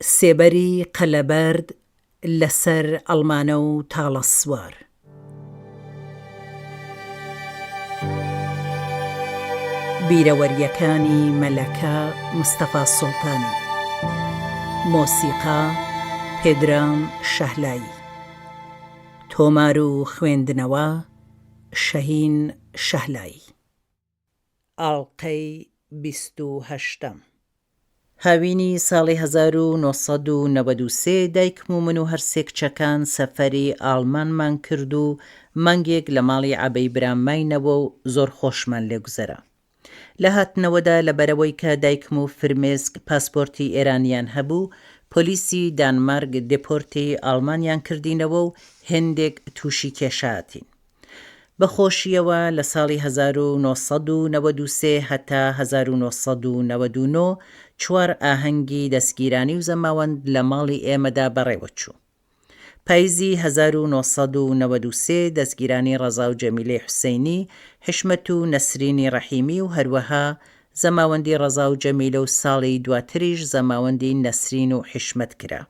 سێبەری قەلەبەرد لەسەر ئەڵمانە و تاڵە سوار. بیرەوەریەکانی مەلەکە مستەفا سوڵتانی. مۆسیقا پێدرام شەهلایی. تۆمار و خوێندنەوە شەهین شەهلایی. ئاڵلقەی 28. هاوینی ساڵی 1993 دایکم و من و هەرسێ کچەکان سەفەری ئاڵمانمان کرد و مانگێک لە ماڵی عەبەی برامماینەوە و زۆر خۆشمان لێگوزەرا. لە هاتنەوەدا لەبەرەوەی کە دایکم و فرمێسک پاسپۆرتی ئێرانیان هەبوو، پۆلیسی دانمارک دێپۆرتی ئاڵمانیان کردینەوە و هێندێک تووشی کێشاتین. بەخۆشیەوە لە ساڵی 1993 هەتا 1999 چوار ئاهەنگی دەستگیرانی و زەماوەند لە ماڵی ئێمەدا بەڕێوەچوو. پاییزی 1993 دەستگیرانی ڕەزا و جەمیلەی حوسەینی، حشمەت و نەسرینی ڕەحیمی و هەروەها زەماوەندی ڕەزا و جەمیلە و ساڵی دواتریش زەماوەندی نەسرین و حشمەت کرا.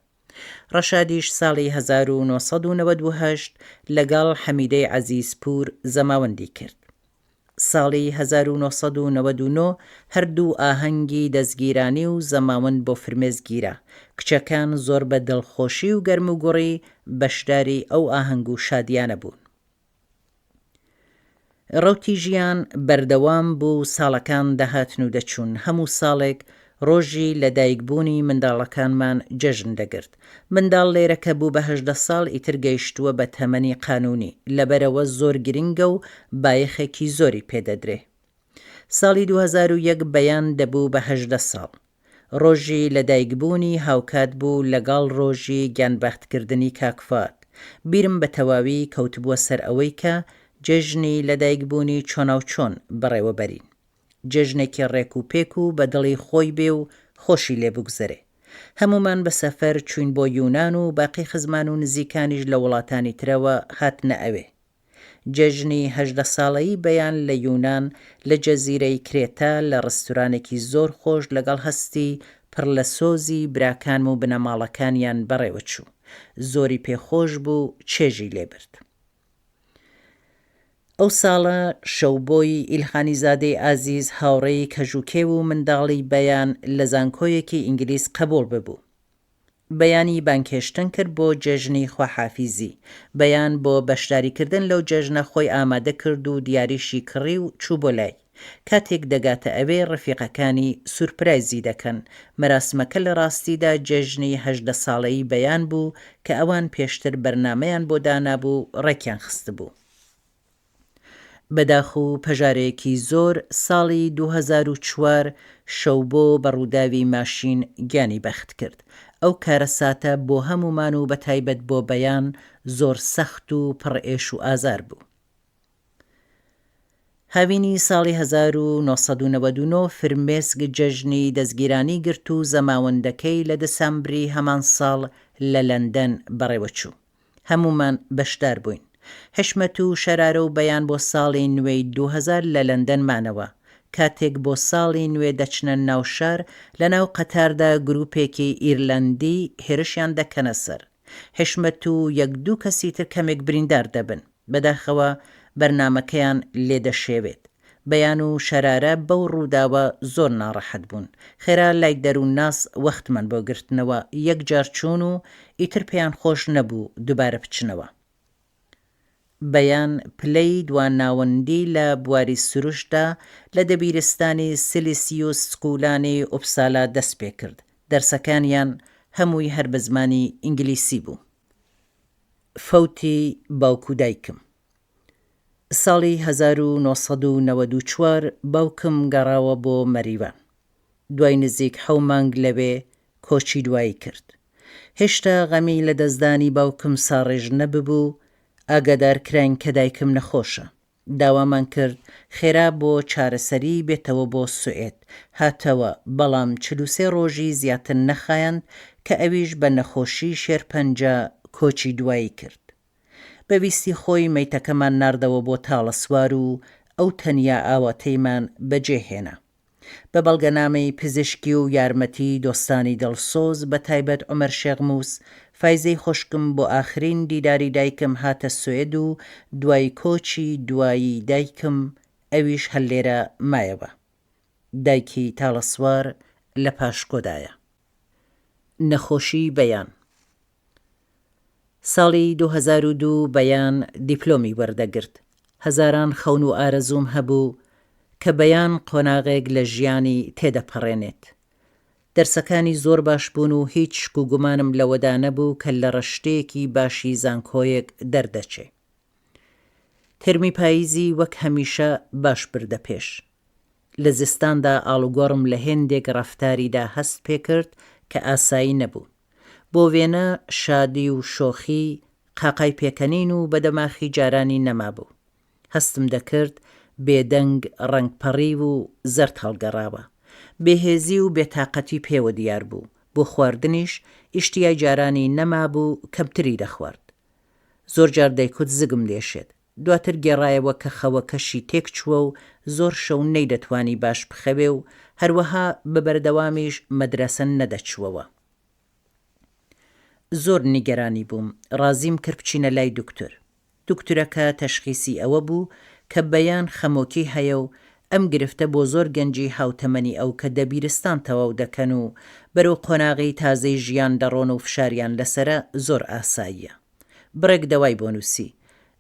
ڕەشادیش ساڵی 1998 لەگەڵ حەمیدەی عەزیزپور زەماوەندی کرد. ساڵی 1999 هەردوو ئاهەنگی دەستگیرانی و زەماوەند بۆ فرمێسگیرە. کچەکان زۆر بە دڵخۆشی و گەرم و گوڕی بەشداری ئەو ئاهەنگ و شادیانە بوون. ڕەوتی ژیان بەردەوام بوو، ساڵەکان دەهاتن و دەچوون. هەموو ساڵێک ڕۆژی لەدایکبوونی منداڵەکانمان جەژن دەگرت. منداڵ لێرە کە بوو بە 18 ساڵ ئیتر گەیشتووە بە تەمەنی قانونی، لەبەرەوە زۆر گرنگە و بایەخێکی زۆری پێدەدرێ. ساڵی 2001 بەیان دەبوو بە 18 ساڵ. ڕۆژی لەدایکبوونی هاوکات بوو لەگەڵ ڕۆژی گیانبەختکردنی کاکفات. بیرم بە تەواوی کەوتبووە سەر ئەوەی کە جێژنی لەدایکبوونی چۆناوچۆن بەڕێوەبەرین. جێژنێکی ڕێک و پێک و بە دڵی خۆی بێ و خۆشی لێ بگوزەرێ. هەمومان بە سەفەر چوین بۆ یونان و باقی خزمان و نزیکانیش لە وڵاتانی ترەوە هاتنە ئەوێ. جێژنی 18 ساڵەیی بەیان لە یونان لە جەزیرەی کرێتا لە ڕستورانێکی زۆر خۆش لەگەڵ هەستی پڕ لە سۆزی براکانم و بنەماڵەکانیان بەڕێوەچوو. زۆری پێخۆش بوو، چێژی لێبرد. ئەو ساڵە شەوبۆی ئیلخانیزادەی ئازیز هاوڕێی کەژوکێ و منداڵی بەیان لە زانکۆیەکی ئینگلیز قبوڵ ببوو. بەیانی بانکێشتن کرد بۆ جێژنی خواحافیزی. بەیان بۆ بەشداریکردن لەو جێژنە خۆی ئامادە کرد و دیاریشی کڕی و چوو بۆ لای. کاتێک دەگاتە ئەوێ ڕەفیقەکانی سورپرایزی دەکەن. مەراسمەکە لە ڕاستیدا جێژنی 18 ساڵەیی بەیان بوو کە ئەوان پێشتر بەرنامەیان بۆ دانابوو ڕێکیان خست بوو. بەداخ و پەژارەیەکی زۆر ساڵی 2004 شەوبۆ بە ڕووداوی ماشین گیانی بەخت کرد. ئەو کارە ساتە بۆ هەمومان و بەتایبەت بۆ بەیان زۆر سەخت و پڕئێش و ئازار بوو. هاوینی ساڵی 1999 فرمێسک جەژنی دەستگیرانی گرت و زەماوەندەکەی لە دەسامبری هەمان ساڵ لە لەندەن بەڕێوەچوو. هەمومان بەشدار بووین. حشمەت و شەرارە و بەیان بۆ ساڵی نوێی 2000 لە لەندەن مانەوە. کاتێک بۆ ساڵی نوێ دەچنە ناو شار، لە ناو قەتاردا گروپێکی ئیرلەندی هێرشیان دەکەنە سەر. حشمەت و یەک دوو کەسی تر کەمێک بریندار دەبن. بەداخەوە بەرنامەکەیان لێدەشێوێت. بەیان و شەرارە بەو ڕووداوە زۆر ناڕەحەت بوون. خێرا لای دەروون ناس وەختمان بۆ گرتنەوە یەکجار چوون و ئیتر پێیان خۆش نەبوو دووبارە بچنەوە. بەیان پلەی دوانناوەندی لە بواری سروشدا لە دەبیرستانی سیلیسیوس سکوولانی ئوپسالا دەست پێ کرد. دەرسەکانیان هەمووی هەر بە زمانی ئینگلیسی بوو. فەوتی باوکو دایکم. ساڵی 1994 باوکم گەڕاوە بۆ مەریوان. دوای نزیک 7 مانگ لەوێ کۆچی دوایی کرد. هێشتا غەمی لە دەستدانی باوکم ساڕێژ نەببوو. ئاگادارکراین کە دایکم نەخۆشە. داوامان کرد خێرا بۆ چارەسەری بێتەوە بۆ سوئێد. هاتەوە، بەڵام 43 ڕۆژی زیاتر نەخایەند کە ئەویش بە نەخۆشی شێرپەنجە کۆچی دوایی کرد. بەویستی خۆی مەیتەکەمان ناردەوە بۆ تاڵە سوار و ئەو تەنیا ئاواتەیمان بەجێهێنا. بە بەڵگەنامەی پزیشکی و یارمەتی دۆستانی دڵسۆز بە تایبەت عومەر شێغموس فایزەی خوشکم بۆ ئاخرین دیداری دایکم هاتە سوێد و دوای کۆچی دوایی دایکم ئەویش هەلێرە مایەوە. دایکی تاڵەسوار لە پاشکۆدایە. نەخۆشی بەیان. ساڵی 2002 بەیان دیپلۆمی وەردەگرت. هەزاران خەون و ئارەزوم هەبوو کە بەیان قۆناغێک لە ژیانی تێدەپەڕێنێت. دەرسەکانی زۆر باش بوون و هیچ شک و گومانم لەوەدا نەبوو کە لە ڕەشتەیەکی باشی زانکۆیەک دەردەچێ. ترمی پاییزی وەک هەمیشە باش بردە پێش. لە زستاندا ئاڵوگۆڕم لە هێندێک ڕەفتاریدا هەست پێکرد کە ئاسایی نەبوو. بۆ وێنە شادی و شۆخی قاقای پێکەنین و بەدەماخی جارانی نەمابوو. هەستم دەکرد بێدەنگ ڕەنگپەڕی و زەرد هەڵگەڕاوە. بێهێزی و بێتاقەتی پێوە دیار بوو. بۆ خواردنیش ئیشتیای جارانی نەمابوو کەمتری دەخوارد. زۆر جار دەیکوت زگم لێشێت. دواتر گێڕایەوە کە خەوەکەشی تێک چووە و زۆر شەو نەیدەتوانی باش بخەوێ و هەروەها بە بەردەوامیش مەدرسە نەدەچووەوە. زۆر نیگەرانی بووم. ڕازیم کرد بچینە لای دوکتۆر. دوکتورەکە تەشخیسی ئەوە بوو کە بەیان خەمۆکی هەیە و ئەم گرفتە بۆ زۆر گەنجی هاوتەمەنی ئەو کە دەبیرستان تەواو دەکەن و بەرەو قۆناغی تازەی ژیان دەڕۆن و فشاریان لەسرە زۆر ئاساییە. بڕێک دەوای بۆ نووسی.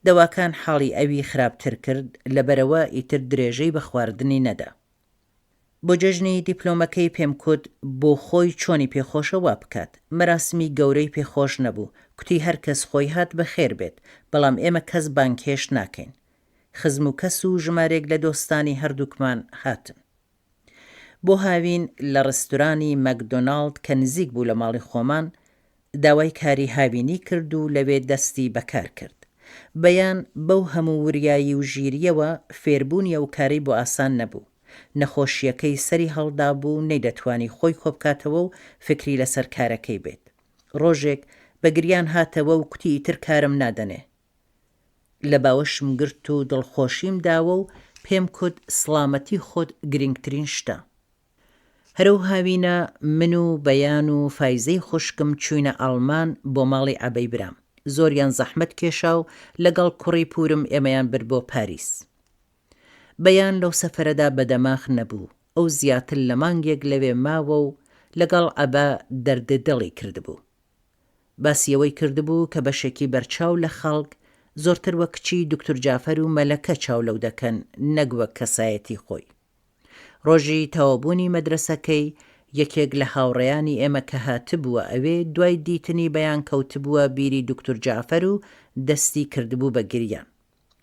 دەواکان حاڵی ئەوی خراپتر کرد لەبەرەوە ئیتر درێژەی بە خواردنی نەدا. بۆ جەژنی دیپلۆمەکەی پێم کوت بۆ خۆی چۆنی پێخۆشە وا بکات. مەراسمی گەورەی پێخۆش نەبوو. کوتی هەر کەس خۆی هات بەخێر بێت، بەڵام ئێمە کەس بانکێش ناکەین. خزم و کەس و ژمارێک لە دۆستانی هەردووکمان هاتن. بۆ هاوین لە ڕستورانی مەکدۆناڵد کە نزیک بوو لە ماڵی خۆمان داوای کاری هاوینی کرد و لەوێ دەستی بەکار کرد. بەیان بەو هەموو وریایی و ژیریەوە فێربوونیە و کاری بۆ ئاسان نەبوو. نەخۆشیەکەی سەری هەڵدا بوو نەیدەتوانی خۆی کۆبکاتەوە و فکری لەسەر کارەکەی بێت. ڕۆژێک بە گریان هاتەوە و کوتی ئیتر کارم نادەنێ. لە باوەشم گرت و دڵخۆشیم داوە و پێم کوت سڵامەتی خۆت گرنگترین شتە. هەرو هاوینە من و بەیان و فایزەی خوشکم چوینە ئەڵمان بۆ ماڵی عەبەی برام. زۆریان زەحمەت کێشا و لەگەڵ کوڕی پورم ئێمەیان برد بۆ پاریس. بەیان لەو سەفەرەدا بەدەماخ نەبوو. ئەو زیاتر لە مانگێک لەوێ ماوە و لەگەڵ عەبە دەرددڵی کردبوو. باسیەوەی کردبوو کە بەشێکی بەرچاو لە خەڵک زۆرتر وە کچی دکتۆر جافەر و مەلەکە چاولەو دەکەن نەک وەک کەسایەتی خۆی. ڕۆژی تەوابوونی مەدرسەکەی یەکێک لە هاوڕێیانی ئێمە کە هاتبووە ئەوێ دوای دیتنی بەیان کەوتبووە بیری دکتۆر جافەر و دەستی کردبوو بە گریان.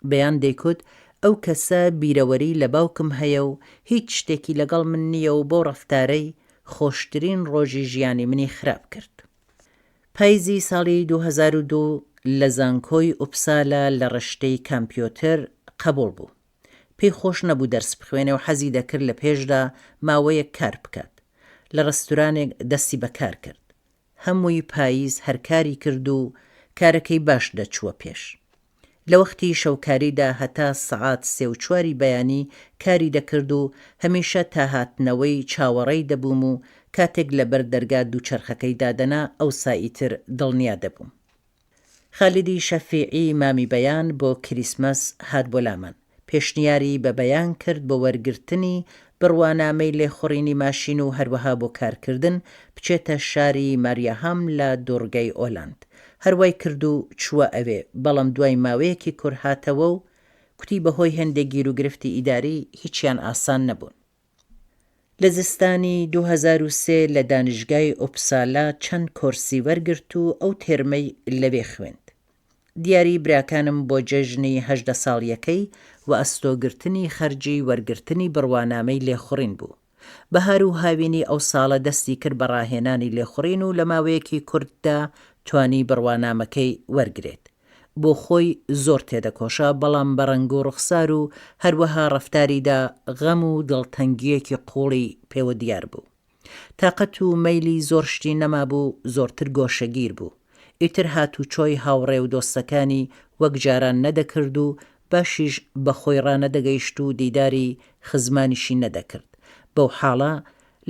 بەیان دەیکوت ئەو کەسە بیرەوەری لە باوکم هەیە و هیچ شتێکی لەگەڵ من نییە و بۆ ڕەفتارەی خۆشترین ڕۆژی ژیانی منی خراپ کرد. پاییزی ساڵی 2002 لە زانکۆی ئوپسالە لە ڕشتەی کامپیۆتەر قبوڵ بوو. پێی خۆش نەبوو دەرس بخوێنێ و حەزی دەکرد لە پێشدا ماوەیەک کار بکات. لە ڕستورانێک دەستی بەکار کرد. هەمووی پاییز هەرکاری کرد و کارەکەی باش دەچووە پێش. لە وەختی شەوکاریدا هەتا سەعات 3:04 بەیانی کاری دەکرد و هەمیشە تا هاتنەوەی چاوەڕێی دەبووم و کاتێک لەبەر دەرگا دووچەرخەکەی دادەنا ئەو سائیتر دڵنیا دەبووم. خالیدی شەفیعی مامی بەیان بۆ کریسمەس هات بۆ لامان. پێشنیاری بە بەیان کرد بۆ وەرگرتنی بڕوانامەی لێخوڕینی ماشین و هەروەها بۆ کارکردن بچێتە شاری ماریەهام لە دۆڕگەی ئۆلاند. هەروای کرد و چووە ئەوێ، بەڵام دوای ماوەیەکی کوڕ هاتەوە و کوتی بەهۆی هەندێک گیر و گرفتی ئیداری هیچیان ئاسان نەبوون. لە زستانی 2003 لە دانشگای ئوپسالا چەند کۆرسی وەرگرت و ئەو تێرمەی لەوێ خوێند. دیاری براکانم بۆ جەژنی 18 ساڵیەکەی و ئەستۆگرتنی خەرجی وەرگرتنی بڕوانامەی لێخوڕین بوو. بەهار و هاوینی ئەو ساڵە دەستی کرد بە ڕاهێنانی لێخوڕین و لە ماوەیەکی کورتدا توانی بڕوانامەکەی وەرگرێت. بۆ خۆی زۆر تێدەکۆشە، بەڵام بە ڕەنگ و ڕوخسار و هەروەها ڕەفتاریدا غەم و دڵتەنگیەکی قوڵی پێوە دیار بوو. تاقەت و مەیلی زۆر شتی نەمابوو، زۆرتر گۆشەگیر بوو. ئیتر هاتوچۆی هاوڕێ و دۆستەکانی وەک جاران نەدەکرد و باشیش بە خۆی ڕانەدەگەیشت و دیداری خزمانیشی نەدەکرد. بەو حاڵە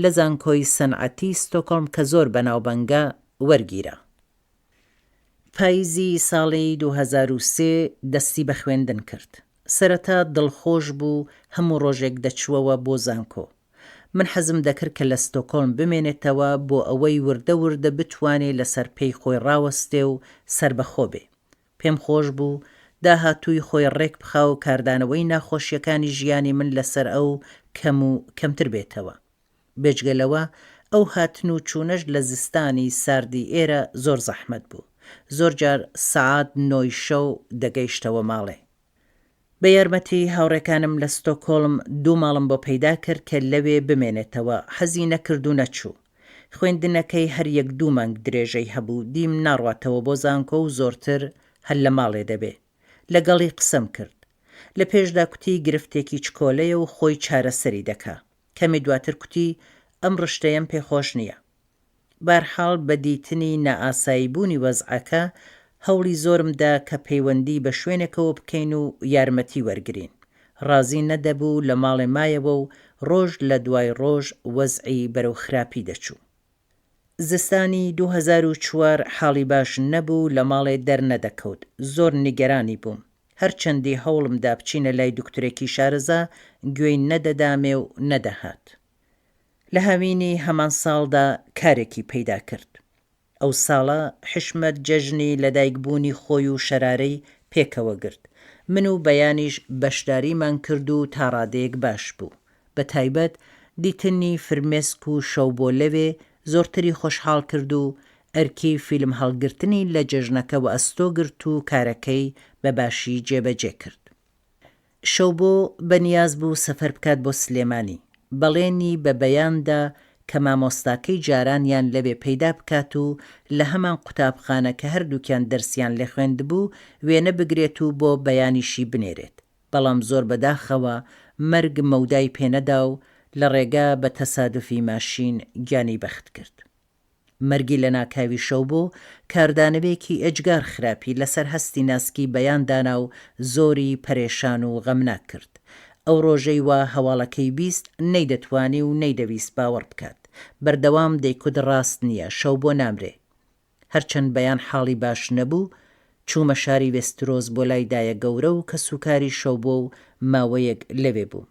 لە زانکۆی سەنعەتی ستۆکۆڵم کە زۆر بەناوبەنگە وەرگیرە. پاییزی ساڵی 2003 دەستی بە خوێندن کرد. سەرەتا دڵخۆش بوو هەموو ڕۆژێک دەچووەوە بۆ زانکۆ. من حەزم دەکرد کە لە ستۆکۆڵم بمێنێتەوە بۆ ئەوەی وردە وردە بتوانێت لەسەر پێی خۆی ڕاوەستێ و سربەخۆ بێ. پێم خۆش بوو داهاتووی خۆی ڕێک بخا و کاردانەوەی ناخۆشیەکانی ژیانی من لەسەر ئەو کەم و کەمتر بێتەوە. بێجگەلەوە ئەو هاتن و چوونەش لە زستانی ساردی ئێرە زۆر زەحمەت بوو. زۆر جار سەعات 9 شەو دەگەیشتەوە ماڵێ. بە یارمەتی هاوڕێکانم لە ستۆکۆڵم 2 ماڵم بۆ پەیدا کرد کە لەوێ بمێنێتەوە. حەزی نەکرد و نەچوو. خوێندنەکەی هەر 1-2 مانگ درێژەی هەبوو. دیم ناڕواتەوە بۆ زانکۆ و زۆرتر هەر لە ماڵێ دەبێ. لەگەڵی قسەم کرد. لە پێشدا کوتی گرفتێکی چکۆلەیە و خۆی چارەسەری دەکا. کەمی دواتر کوتی ئەم ڕشتەیەم پێخۆش نییە. بەرحاڵ بە دیتنی نائاساییبوونی وەزعەکە هەوڵی زۆرمدا کە پەیوەندی بە شوێنێکەوە بکەین و یارمەتی وەرگرین. ڕازی نەدەبوو لە ماڵێ مایەوە و ڕۆژ لە دوای ڕۆژ وەزعی بەرەو خراپی دەچوو. زستانی 2004 حاڵی باش نەبوو، لە ماڵێ دەرنەدەکەوت. زۆر نیگەرانی بووم. هەرچەندی هەوڵمدا بچینە لای دکتۆرێکی شارەزا گوێی نەدەدامێ و نەدەهات. لە هەوینی هەمان ساڵدا کارێکی پەیدا کرد. ئەو ساڵە حشمەت جەژنی لەدایکبوونی خۆی و شەرارەی پێکەوە گرت. من و بەیانیش بەشداریمان کرد و تا ڕادەیەک باش بوو. بە تایبەت دیتنی فرمێسک و شەو بۆ لەوێ زۆرتری خۆشحاڵ کرد و ئەرکی فیلم هەڵگرتنی لە جەژنەکەەوە ئەستۆ گرت و کارەکەی بە باشی جێبەجێ کرد. شەو بۆ بەنیاز بوو سەفەر بکات بۆ سلێمانی. بەڵێنی بە بەیاندا کە مامۆستاکەی جارانیان لەبێ پەیدا بکات و لە هەمان قوتابخانە کە هەردووکیان دەرسیان لێ خوێندبوو وێنە بگرێت و بۆ بەیانیشی بنێرێت. بەڵام زۆر بەداخەوە مەرگ مەودای پێنەدا و لە ڕێگا بە تەسادوفی ماشین گیانی بەخت کرد. مەرگی لە ناکاوی شەو بۆ کاردانەوێکی ئەجگار خراپی لەسەر هەستی ناسکی بەیاندانا و زۆری پەرێشان و غەمناک کرد. ئەو ڕۆژەی وا هەواڵەکەی بیست نەیدەتوانی و نەیدەویست باوەڕ بکات. بەردەوام دەیکود ڕاست نییە، شەو بۆ نامرێ. هەرچەند بەیان حاڵی باش نەبوو، چوومە شاری وێسترۆز بۆ لای دایە گەورە و کە سوکاری شەو بۆ و ماوەیەک لەوێ بوو.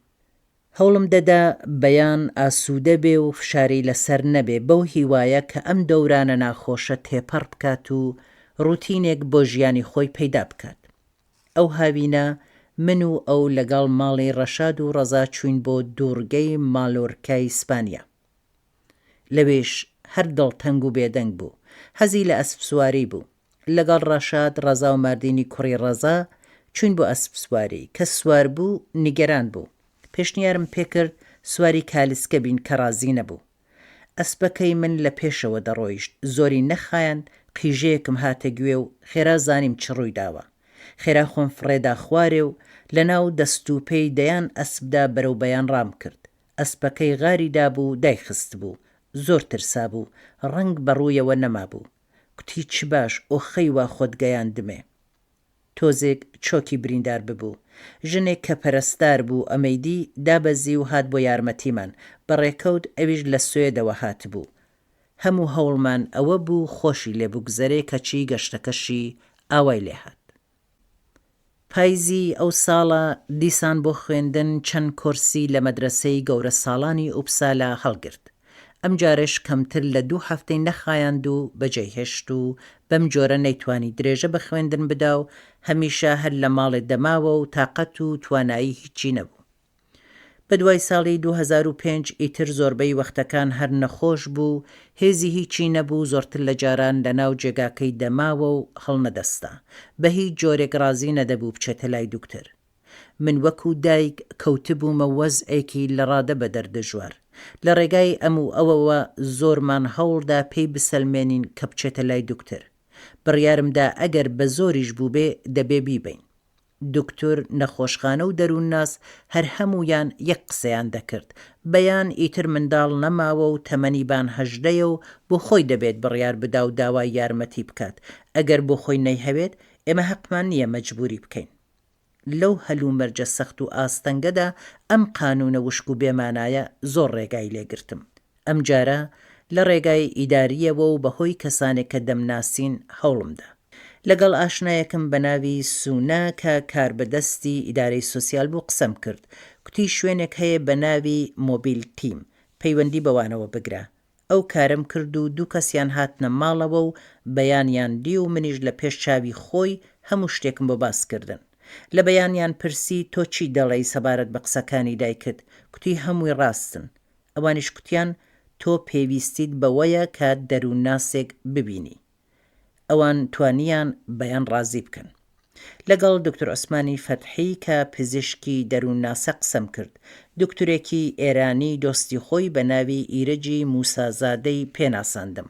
هەوڵم دەدا بەیان ئاسوودە بێ و فشاری لەسەر نەبێ بەو هیوایە کە ئەم دەورانە ناخۆشە تێپەڕ بکات و ڕوتینێک بۆ ژیانی خۆی پەیدا بکات. ئەو هاوینە من و ئەو لەگەڵ ماڵی ڕەشاد و ڕەزا چوین بۆ دوورگەی مالۆرکای ئیسپانیا. لەوێش هەر دڵتەنگ و بێدەنگ بوو. حەزی لە ئەسپ سواری بوو. لەگەڵ ڕەشاد، ڕەزا و ماردینی کوڕی ڕەزا چوین بۆ ئەسپ سواری. کە سوار بوو نیگەران بوو. پێشنیارم پێکرد سواری کالسکە بین کە ڕازی نەبوو. ئەسپەکەی من لە پێشەوە دەڕۆیشت. زۆری نەخایەن قیژەیەکم هاتە گوێ و خێرا زانیم چ ڕووی داوە. خێرا خۆم فڕێدا خوارێ و لە ناو دەست و پێی دەیان ئەسپدا بەرەو بەیان ڕام کرد. ئەسپەکەی غاری دابوو دایخست بوو. زۆر ترسا بوو. ڕەنگ بەڕوویەوە نەما بوو. کوتی چ باش ئۆخەی وا خۆت گەیاندمێ. تۆزێک چۆکی بریندار ببوو. ژنێک کە پەرستار بوو ئەمەیدی دابەزی و هات بۆ یارمەتیمان. بەڕێکەوت ئەویش لە سوێدەوە هات بوو. هەموو هەوڵمان ئەوە بوو خۆشی لێبگوزەرێ کەچی گەشتەکەشی ئاوای لێ هات. پاییزی ئەو ساڵە دیسان بۆ خوێندن چەند کۆرسی لە مەدرسەی گەورە ساڵانی ئوپسالا هەڵگرت. ئەم جارش کەمتر لە 2 هەفتەی نەخایاند و بەجێی هێشت و بەم جۆرە نەیتوانی درێژە بە خوێندن بدا و هەمیشە هەر لە ماڵێ دەماوە و تاقەت و توانایی هیچی نەبوو. بە دوای ساڵی 2005 ئیتر زۆربەی وەختەکان هەر نەخۆش بوو، هێزی هیچی نەبوو، زۆرتر لە جاران لە ناو جێگاکەی دەماوە و هەڵنەدەستا. بە هیچ جۆرێک ڕازی نەدەبوو بچێتە لای دوکتەر. من وەکو دایک کەوتبوومە وەزعێکی لە ڕادە بە دەردەژوار. لە ڕێگای ئەم و ئەوەوە زۆرمان هەوڵدا پێی بسەلمێنین کە بچێتە لای دوکتەر. بڕیارمدا ئەگەر بە زۆریش بوو بێ دەبێ بیبین. دکتۆر، نەخۆشخانە و دەروونناس هەر هەموویان یەک قسەیان دەکرد. بەیان ئیتر منداڵ نەماوە و تەمەنی بان 18 و بۆ خۆی دەبێت بڕیار بدا و داوای یارمەتی بکات. ئەگەر بۆ خۆی نەیهەوێت ئێمە حەقمان نییە مەجبوری بکەین. لەو هەلوو مەرجە سەخت و ئاستەنگەدا ئەم قانونە وشک و بێمانایە زۆر ڕێگای لێگرتم. ئەم جارە لە ڕێگای ئیداریەوە و بەهۆی کەسانێک کە دەمناسین هەوڵمدا. لەگەڵ ئاشنایەکم بە ناوی سونا کە کاربەدەستی ئیدارەی سۆسیال بوو قسەم کرد. کوتی شوێنێک هەیە بە ناوی مۆبیل تیم، پەیوەندی بەوانەوە بگرە. ئەو کارم کرد و دوو کەسیان هاتنە ماڵەوە و بەیانیان دی و منیش لە پێش چاوی خۆی هەموو شتێکم بۆ باسکردن. لە بەیانیان پرسی تۆ چی دەڵێی سەبارەت بە قسەکانی دایکت؟ کوتی هەمووی ڕاستن. ئەوانیش کوتیان تۆ پێویستیت بەوەیە کە دەروونناسێک ببینی. ئەوان توانیان بەیان ڕازی بکەن. لەگەڵ دکتۆر عوسمانی فەتحی کە پزیشکی دەروونناسە قسەم کرد. دکتورێکی ئێرانی دۆستی خۆی بە ناوی ئیرەجی موسازادەی پێناساندم.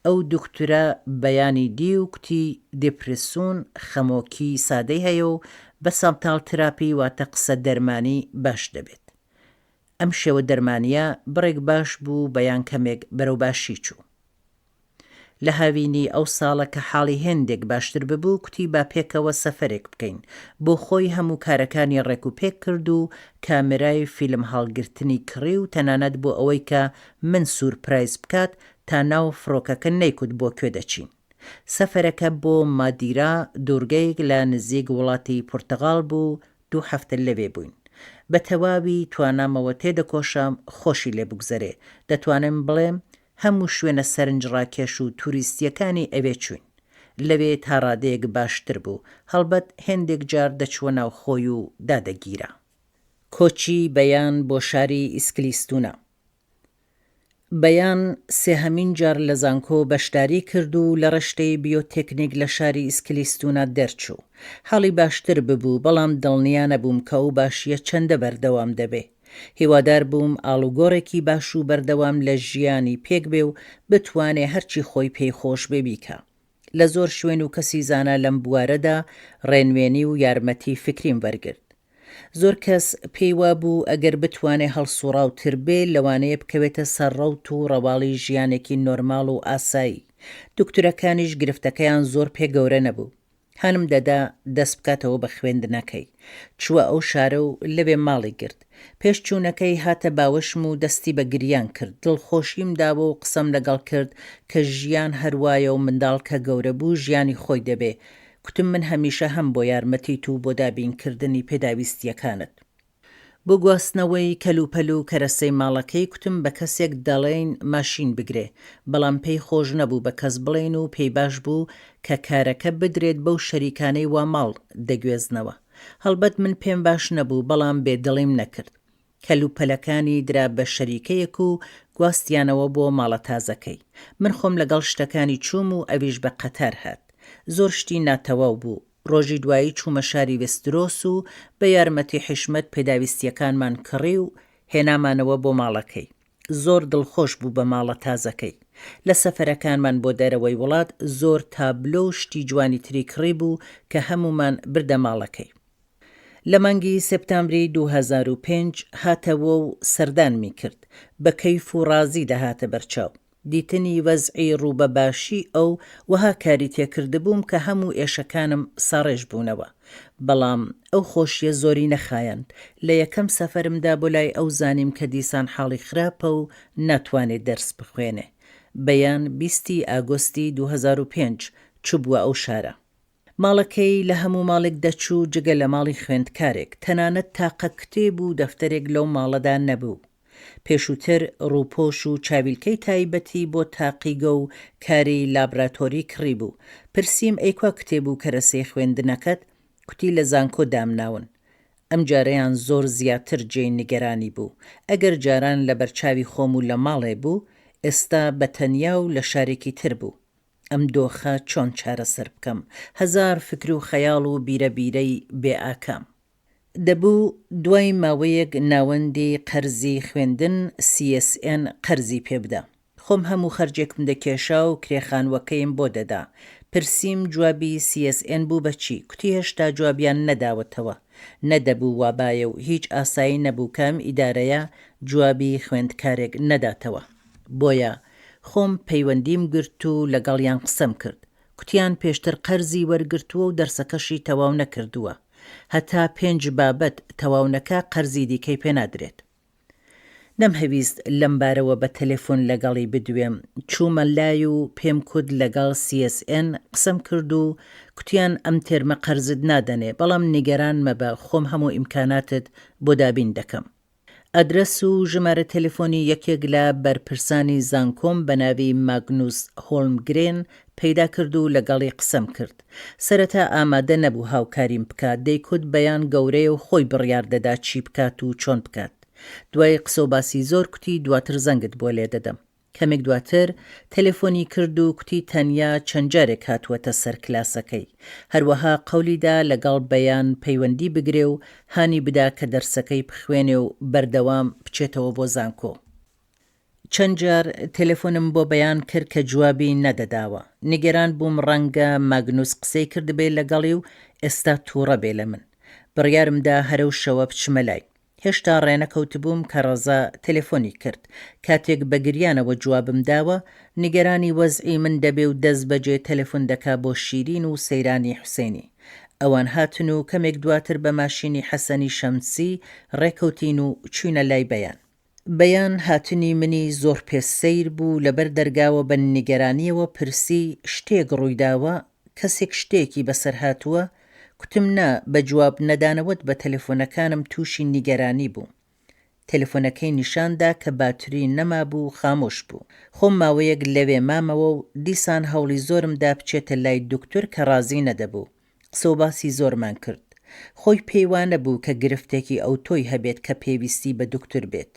ئەو دکتورە بەیانی دی و کوتی دێپرسۆن خەمۆکی سادەی هەیە و بە سامتاڵ تراپی واتە قسە دەرمانی باش دەبێت. ئەم شێوە دەرمانیە بڕێک باش بوو بەیان کەمێک بەرەو باشی چوو. لە هاوینی ئەو ساڵە کە حاڵی هێندێک باشتر ببوو کوتی با پێکەوە سەفەرێک بکەین. بۆ خۆی هەموو کارەکانی ڕێک و پێک کرد و کامێرای فیلم هەڵگرتنی کڕی و تەنانەت بۆ ئەوەی کە من سورپرایز بکات تا ناو فڕۆکەکە نەیکوت بۆ کوێ دەچین. سەفەرەکە بۆ مادیرا دوورگەیەک لە نزیک وڵاتی پورتەغاڵ بوو. 2 هەفتە لەوێ بووین. بە تەواوی توانامەوە تێدەکۆشام خۆشی لێ بگوزەرێ. دەتوانم بڵێم هەموو شوێنە سەرنجڕاکێش و توریستیەکانی ئەوێ چوین. لەوێ تا ڕادەیەک باشتر بوو. هەڵبەت هێندێک جار دەچوە ناو خۆی و دادەگیرە. کۆچی بەیان بۆ شاری ئیسکلیستونە. بەیان سێهەمین جار لە زانکۆ بەشداری کرد و لە ڕشتەی بیۆتێکنیک لە شاری ئیسکلیستونە دەرچوو. حاڵی باشتر ببوو بەڵام دڵنیا نەبووم کە ئەو باشیە چەندە بەردەوام دەبێ. هیوادار بووم ئاڵوگۆڕێکی باش و بەردەوام لە ژیانی پێک بێ و بتوانێ هەرچی خۆی پێی خۆش بێ بیکە. لە زۆر شوێن و کەسی زانا لەم بوارەدا ڕێنوێنی و یارمەتی فکریم وەرگرت. زۆر کەس پێی وابوو ئەگەر بتوانێ هەڵسوڕاوتر بێ لەوانەیە بکەوێتە سەرڕەوت و ڕەواڵی ژیانێکی نۆرماڵ و ئاسایی. دکتورەکانیش گرفتەکەیان زۆر پێ گەورە نەبوو. هەنم دەدا دەست بکاتەوە بە خوێندنەکەی. چووە ئەو شارە و لەوێ ماڵی گرت. پێش چوونەکەی هاتە باوەشم و دەستی بە گریان کرد. دڵخۆشیم داوە و قسەم لەگەڵ کرد کە ژیان هەروایە و منداڵ کە گەورە بوو ژیانی خۆی دەبێ. کوتم من هەمیشە هەم بۆ یارمەتیت و بۆ دابینکردنی پێداویستیەکانت. بۆ گواستنەوەی کەلوپەل و کەرەسەی ماڵەکەی کوتم بە کەسێک دەڵێن ماشین بگرێ، بەڵام پێی خۆش نەبوو بە کەس بڵێن و پێی باش بوو کە کارەکە بدرێت بەو شەریکانەی وا ماڵ دەگوێزنەوە. هەڵبەت من پێم باش نەبوو بەڵام بێدڵیم نەکرد. کەلوپەلەکانی درا بە شەریکەیەک و گواستیانەوە بۆ ماڵە تازەکەی. من خۆم لەگەڵ شتەکانی چووم و ئەویش بە قەتار هات. زۆر شتی ناتەواو بوو. ڕۆژی دوایی چوومە شاری وێسترۆس و بە یارمەتی حشمەت پێداویستیەکانمان کڕی و هێنامانەوە بۆ ماڵەکەی. زۆر دڵخۆش بوو بە ماڵە تازەکەی. لە سەفەرەکانمان بۆ دەرەوەی وڵات زۆر تابلۆ و شتی جوانی تری کڕی بوو کە هەمومان بردە ماڵەکەی. لە مانگی سپتامبری 2005 هاتەوە و سەردانمی کرد. بە کەیف و ڕازی دەهاتە بەرچاو. دیتنی وەزعی ڕوو بە باشی ئەو وەها کاری تێکردبووم کە هەموو ئێشەکانم ساڕێژ بوونەوە. بەڵام ئەو خۆشیە زۆری نەخایەن. لە یەکەم سەفەرمدا بۆ لای ئەو زانیم کە دیسان حاڵی خراپە و ناتوانێت دەرس بخوێنێ. بەیان 20 ئاگۆستی 2005 چوبووە ئەو شارە. ماڵەکەی لە هەموو ماڵێک دەچوو جگە لە ماڵی خوێندکارێک. تەنانەت تاقە کتێب و دەفتەرێک لەو ماڵەدا نەبوو. پێشووتر ڕووپۆش و چاویلکەی تایبەتی بۆ تاقیگە و کاری لابراتۆری کڕی بوو. پرسییم ئەیکوا کتێب و کەرەسەی خوێندنەکەت؟ کوتی لە زانکۆ دامناون. ئەم جارەیان زۆر زیاتر جێی نیگەرانی بوو. ئەگەر جاران لە بەرچاوی خۆم و لە ماڵێ بوو، ئێستا بەتەنیا و لە شارێکی تر بوو. ئەم دۆخە چۆن چارەسەر بکەم؟ هەزار فکر و خەیاڵ و بیرەبیرەی بێ ئاکام. دەبوو دوای ماوەیەک ناوەندی قەرزی خوێندن CSN قەرزی پێبدا. خۆم هەموو خەرجێکم دەکێشا و کرێخانوەکەیم بۆ دەدا. پرسییم جوابی CSN بوو بەچی؟ کوتی هێشتا جوابیان نەداوەتەوە. نەدەبوو وابایە و هیچ ئاسایی نەبوو کام ئیدارەیە جوابی خوێندکارێک نەداتەوە. بۆیە خۆم پەیوەندیم گرت و لەگەڵیان قسەم کرد. کوتیان پێشتر قەرزی وەرگرتووە و دەرسەکەشی تەواو نەکردووە. هەتا 5 بابەت تەواونەکە قەرزی دیکەی پێنادرێت. نەمهەویست لەم بارەوە بە تەلێفۆن لەگەڵی بدوێم، چوومە لای و پێم کورد لەگەڵ CSN قسەم کرد و کوتیان ئەم تێرمە قەرزت نادەنێ، بەڵام نیگەران مەبە، خۆم هەموو ئیمکاناتت بۆ دابین دەکەم. ئەدرەس و ژمارە تەلێفۆنی یەکێک لە بەرپرسانی زانکۆم بە ناوی ماگنوس هۆڵمگرێن پەیدا کرد و لەگەڵی قسەم کرد. سەرەتا ئامادە نەبوو هاوکاریم بکات، دەیکوت بەیان گەورەیە و خۆی بڕیار دەدا چی بکات و چۆن بکات. دوای قسە و باسی زۆر کوتی دواتر زەنگت بۆ لێ دەدەم. کەمێک دواتر تەلێفۆنی کرد و کوتی تەنیا چەند جارێک هاتووەتە سەر کلاسەکەی، هەروەها قەولیدا لەگەڵ بەیان پەیوەندی بگرێ و هانی بدا کە دەرسەکەی بخوێنێ و بەردەوام بچێتەوە بۆ زانکۆ. چەند جار تەلێفۆنم بۆ بەیان کرد کە جوابی نەدەداوە. نیگەران بووم ڕەنگە ماگنوس قسەی کردبێ لەگەڵی و ئێستا تووڕە بێ لە من. بڕیارمدا هەرە و شەوە بچمە لای. هێشتا ڕێنەکەوت بووم کە ڕەزا تەلێفۆنی کرد. کاتێک بە گریانەوە جوابم داوە، نیگەرانی وەزعی من دەبێ و دەست بەجێ تەلێفۆن دەکا بۆ شیرین و سەیرانی حوسێنی. ئەوان هاتن و کەمێک دواتر بە ماشینی حەسەنی شەمسی ڕێکەوتین و چوینە لای بەیان. بەیان هاتنی منی زۆر پێسەیر بوو، لەبەر دەرگاوە بە نیگەرانیەوە پرسی شتێک ڕوویداوە، کەسێک شتێکی بەسەر هاتووە؟ کوتم نا، بە جواب نەدانەوەت بە تەلێفۆنەکانم تووشی نیگەرانی بوو. تەلێفۆنەکەی نیشاندا کە باتری نەما بوو، خامۆش بوو. خۆم ماوەیەک لەوێ مامەوە و دیسان هەوڵی زۆرمدا بچێتە لای دکتۆر کە ڕازی نەدەبوو. قسە و باسی زۆرمان کرد. خۆی پێی وانە بوو کە گرفتێکی ئەوتۆی هەبێت کە پێویستی بە دکتۆر بێت.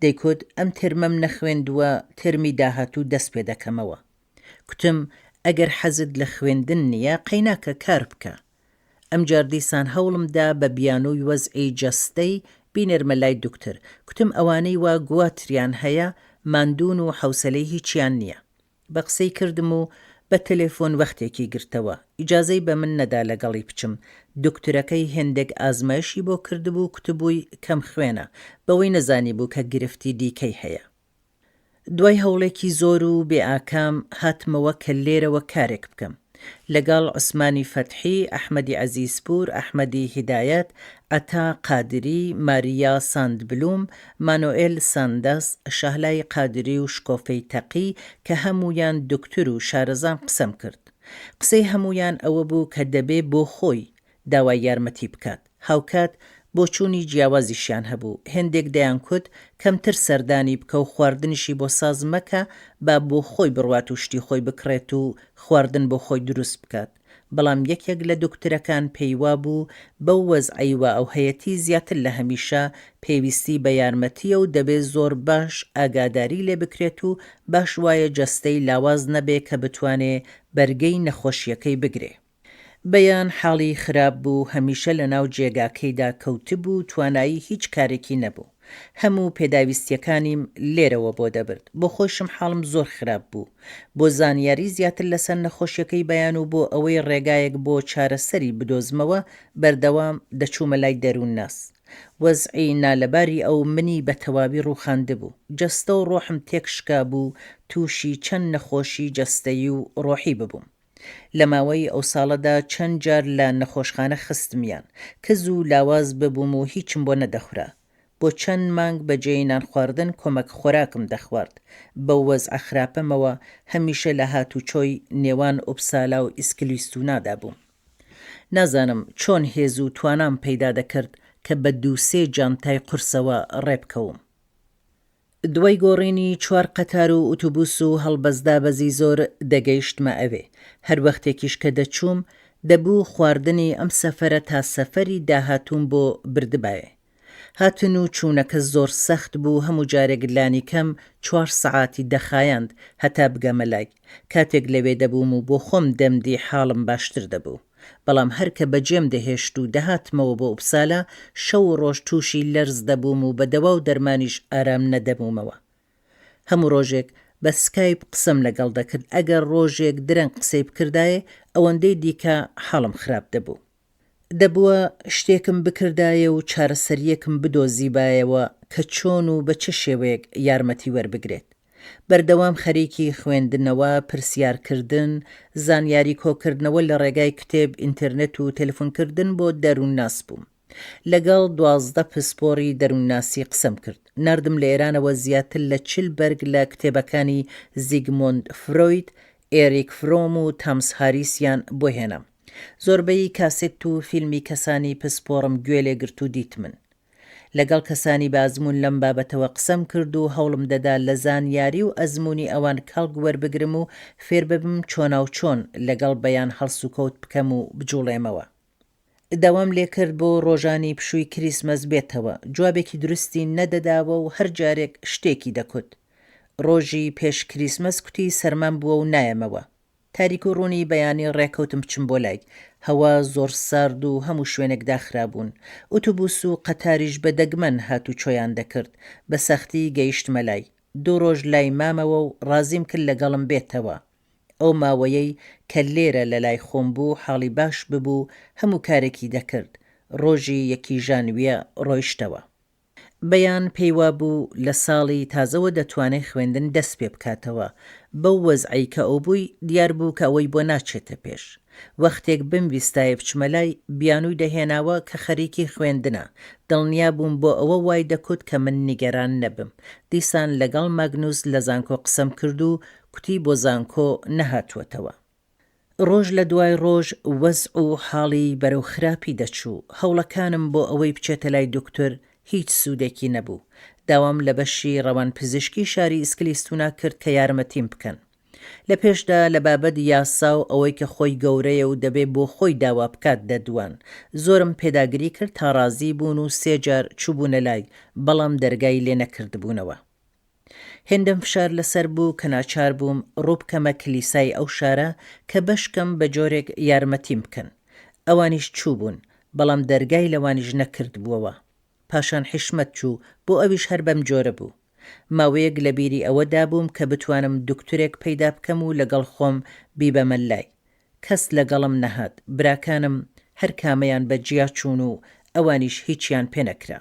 دەیکوت ئەم ترمەم نەخوێندووە، ترمی داهاتوو دەست پێ دەکەمەوە. کوتم ئەگەر حەزت لە خوێندن نییە قەیناکە کار بکە. ئەم جار دیسان هەوڵمدا بە بیانووی وەزعی جەستەی بینێرمە لای دکتۆر. کوتم ئەوانەی وا گواتریان هەیە، ماندوون و حوسەلەی هیچیان نییە. بە قسەی کردم و بە تەلێفۆن وەختێکی گرتەوە. ئیجازەی بە من نەدا لەگەڵی بچم. دکتۆرەکەی هێندێک ئازمایشی بۆ کردبوو، کوتبووی کەم خوێنە، بەوەی نەزانی بوو کە گرفتی دیکەی هەیە. دوای هەوڵێکی زۆر و بێئاکام هاتمەوە کە لێرەوە کارێک بکەم. لەگەڵ عوسمانی فەتحی، ئەحمەدی عەزیزپور، ئەحمەدی هیدایەت، ئەتا قادری، ماریا ساندبلوم، مانۆئێل ساندەس، شەهلای قادری و شکۆفەی تەقی کە هەموویان دکتۆر و شارەزان قسەم کرد. قسەی هەموویان ئەوە بوو کە دەبێ بۆ خۆی داوای یارمەتی بکات. هاوکات بۆچوونی جیاوازیشیان هەبوو. هێندێک دەیان کوت کەمتر سەردانی بکە و خواردنیشی بۆ ساز مەکە، با بۆ خۆی بڕوات و شتی خۆی بکڕێت و خواردن بۆ خۆی دروست بکات. بەڵام یەکێک لە دکتۆرەکان پێیوا بوو بەو وەزعی وا ئەو هەیەتی زیاتر لە هەمیشە پێویستی بە یارمەتیە و دەبێت زۆر باش ئاگاداری لێ بکرێت و باش وایە جەستەی لاواز نەبێ کە بتوانێ بەرگەی نەخۆشیەکەی بگرێ. بەیان حاڵی خراپ بوو، هەمیشە لە ناو جێگاکەیدا کەوتبوو، توانایی هیچ کارێکی نەبوو. هەموو پێداویستیەکانیم لێرەوە بۆ دەبرد. بۆ خۆشم حاڵم زۆر خراپ بوو. بۆ زانیاری زیاتر لەسەر نەخۆشیەکەی بەیان و بۆ ئەوەی ڕێگایەک بۆ چارەسەری بدۆزمەوە بەردەوام دەچوومە لای دەروون ناس. وەزعی نالەباری ئەو منی بە تەواوی ڕووخاندبوو. جەستە و ڕۆحم تێکشکا بوو، تووشی چەند نەخۆشی جەستەیی و ڕۆحی ببووم. لە ماوەی ئەو ساڵەدا چەند جار لە نەخۆشخانە خستمیان، کەز و لاواز ببووم و هیچم بۆ نەدەخورا. بۆ چەند مانگ بەجێی نان خواردن کۆمەک خۆراکم دەخوارد. بەو وەزعە خراپەمەوە هەمیشە لە هاتوچۆی نێوان ئوپسالا و ئیسکلیستونادا بووم. نازانم چۆن هێز و توانام پەیدا دەکرد کە بە 2-3 جانتای قورسەوە ڕێبکەوم. دوای گۆڕینی 4 قەتار و ئۆتۆبوس و هەڵبەزدا بەزی زۆر دەگەیشتمە ئەوێ. هەر وەختێکیش کە دەچووم دەبوو خواردنی ئەم سەفەرە تا سەفەری داهاتووم بۆ بردبایە. هاتن و چوونەکە زۆر سەخت بوو، هەموو جارێک لانی کەم 4 سەعاتی دەخایاند هەتا بگەمە لای. کاتێک لەوێ دەبووم و بۆ خۆم دەمدی حاڵم باشتر دەبوو. بەڵام هەرکە بەجێم دەهێشت و دەهاتمەوە بۆ ئوپسالا، شەو و ڕۆژ تووشی لەرز دەبووم و بە دەوا و دەرمانیش ئارام نەدەبوومەوە. هەموو ڕۆژێک بە سکایپ قسەم لەگەڵ دەکرد. ئەگەر ڕۆژێک درەنگ قسەی بکردایە ئەوەندەی دیکە حاڵم خراپ دەبوو. دەبووە شتێکم بکردایە و چارەسەریەکم بدۆزیبایەوە کە چۆن و بە چه شێوەیەک یارمەتی وەربگرێت. بەردەوام خەریکی خوێندنەوە، پرسیارکردن، زانیاری کۆکردنەوە لە ڕێگای کتێب، ئینتەرنێت و تەلەفۆنکردن بۆ دەروونناس بووم. لەگەڵ 12 پسپۆڕی دەروونناسی قسەم کرد. نردم لە ئێرانەوە زیاتر لە 40 بەرگ لە کتێبەکانی زیگمۆند فرۆید، ئێریک فرۆم و تامس هاریسیان بۆ هێنام. زۆربەی کاسێت و فیلمی کەسانی پسپۆڕم گوێ لێگرت و دیتمن. لەگەڵ کەسانی بازمون لەم بابەتەوە قسەم کرد و هەوڵم دەدا لە زانیاری و ئەزمموی ئەوان کەڵک وەربگرم و فێر ببم چۆناو چۆن لەگەڵ بەیان هەڵس و کەوت بکەم و بجوڵێمەوە. داوام لێکرد بۆ ڕۆژانی پشووی کریسمەس بێتەوە. جوابێکی درستی نەدەداوە و هەر جارێک شتێکی دەکوت. ڕۆژی پێش کریسمەس کوتی سەرمان بووە و نایەمەوە. تاریک و ڕوونی بەیانی ڕێکەوتم بچم بۆ لای. هەوا زۆر سارد و هەموو شوێنێکدا خرابوون. ئۆتۆبوس و قەتاریش بە دەگمەن هات و چۆیان دەکرد. بە سەختی گەیشتمە لای. 2 ڕۆژ لای مامەوە و ڕازیم کرد لەگەڵم بێتەوە. ئەو ماوەیەی کە لێرە لە لای خۆم بوو حاڵی باش ببوو هەموو کارێکی دەکرد. ڕۆژی 1 ژانویە ڕۆیشتەوە. بەیان پێیوا بوو لە ساڵی تازەوە دەتوانێت خوێندن دەست پێ بکاتەوە. بەو وەزعی کە ئەو بووی دیار بوو کە ئەوەی بۆ ناچێتە پێش. وەختێک بمویستایە بچمە لای بیانووی دەهێناوە کە خەریکی خوێندنە. دڵنیا بووم بۆ ئەوە وای دەکوت کە من نیگەران نەبم. دیسان لەگەڵ ماگنوس لە زانکۆ قسەم کرد و کوتی بۆ زانکۆ نەهاتووەتەوە. ڕۆژ لە دوای ڕۆژ وەزع و حاڵی بەرەو خراپی دەچوو. هەوڵەکانم بۆ ئەوەی بچێتە لای دکتۆر هیچ سوودێکی نەبوو. داوام لە بەشی ڕەوان پزیشکی شاری ئیسکلیستونا کرد کە یارمەتیم بکەن. لە پێشدا لە بابەت یاسا و ئەوەی کە خۆی گەورەیە و دەبێ بۆ خۆی داوا بکات دەدوان. زۆرم پێداگری کرد تا ڕازی بوون و 3 جار چوبوونە لای، بەڵام دەرگای لێ نەکردبوونەوە. هێندەم فشار لەسەر بوو کە ناچار بووم ڕوو بکەمە کلیسای ئەو شارە کە بەشکەم بە جۆرێک یارمەتیم بکەن. ئەوانیش چوبوون، بەڵام دەرگای لەوانیش نەکرد بووەوە. پاشان حیشمەت چوو بۆ ئەویش هەر بەم جۆرە بوو. ماوەیەک لە بیری ئەوەدا بووم کە بتوانم دکتۆرێک پەیدا بکەم و لەگەڵ خۆم بیبەمە لای. کەس لەگەڵم نەهات. براکانم هەر کامەیان بە جیا چوون و ئەوانیش هیچیان پێ نەکرا.